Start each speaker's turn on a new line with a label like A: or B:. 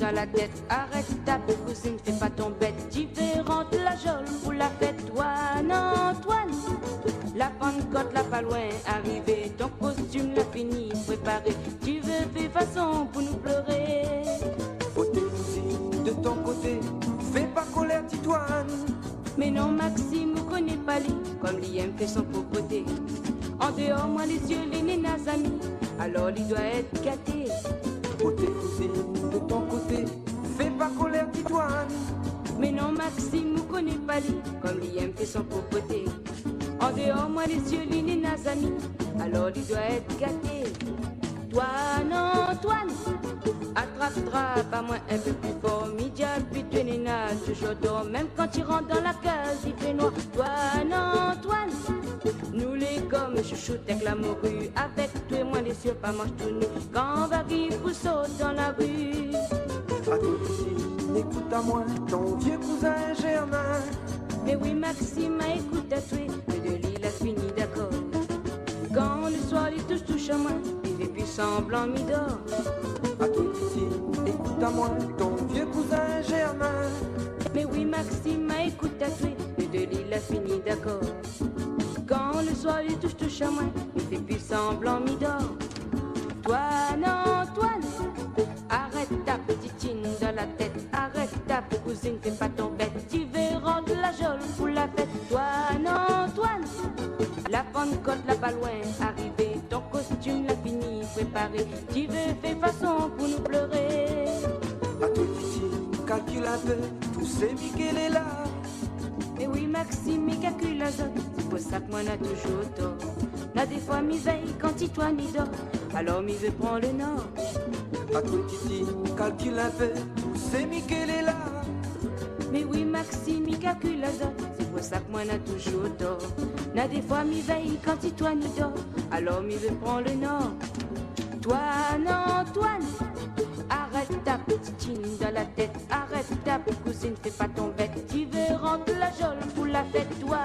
A: dans la tête, arrête ta cousine, fais pas ton bête. Tu veux rentrer la jolle pour la fête, toi non, Antoine. La Pentecôte, là pas loin, arrivé, ton costume l'a fini, préparé. Tu veux faire façon pour nous pleurer.
B: Côté cousine, de ton côté, fais pas colère, Titoine.
A: Mais non, Maxime, on connaît pas lui, comme lui aime fait son propreté. En dehors, moi, les yeux, les nénas amis, alors il doit être gâté.
B: Côté cousine, de ton côté, fais pas colère, Titoine.
A: Mais non, Maxime, on connaît pas lui, comme lui aime fait son propreté. En dehors, moi, les yeux, les nénas amis, alors il doit être gâté. Toi, non, Antoine, attrape-trappe à moi un peu plus formidable, puis tu nénas, toujours dors, même quand tu rentres dans la case, il fait noir. Toi, non, Antoine, nous les gommes chouchoute avec la morue, avec toi et moi les cieux pas mange tout nous, quand on va rire pour sauter dans la rue.
B: À toi cousine, écoute à moi, ton vieux cousin Germain.
A: Mais oui, Maxime, écoute à toi, le de l'île a fini d'accord. Quand le soir il touche à moi, il fait plus semblant mi dort.
B: À toi cousine, écoute à moi, ton vieux cousin Germain.
A: Mais oui, Maxime, écoute à toi, le de l'île a fini d'accord. Quand le soir il touche à moi, il fait plus semblant mi dort. Toi, non, Antoine, arrête ta petite chine dans la tête, arrête ta cousine, fais pas ton bête. Tu veux rendre la jolle pour la fête. Toi, non, Antoine, la Pentecôte là pas loin, arrivé, ton costume l'a fini, préparé. Tu veux faire façon pour nous pleurer.
B: À toi cousine, calcule un peu, tout c'est Mickey est là.
A: Mais oui, Maxime, il calcule la zone, c'est pour ça que moi n'a toujours tort. N'a des fois mi veille quand il toi ni dort, alors mi veut prendre le nord.
B: À toi cousine, calcule un peu, tout c'est Mickey est là.
A: Mais oui, Maxime, il calcule la zone, c'est pour ça que moi n'a toujours tort. N'a des fois mi veille quand il toi ni dort, alors mi veut prendre le nord. Toi, non, Antoine, arrête ta petite chine dans la tête, arrête ta cousine, fais pas ton bec. Tu veux rentrer la jolle pour la fête, toi,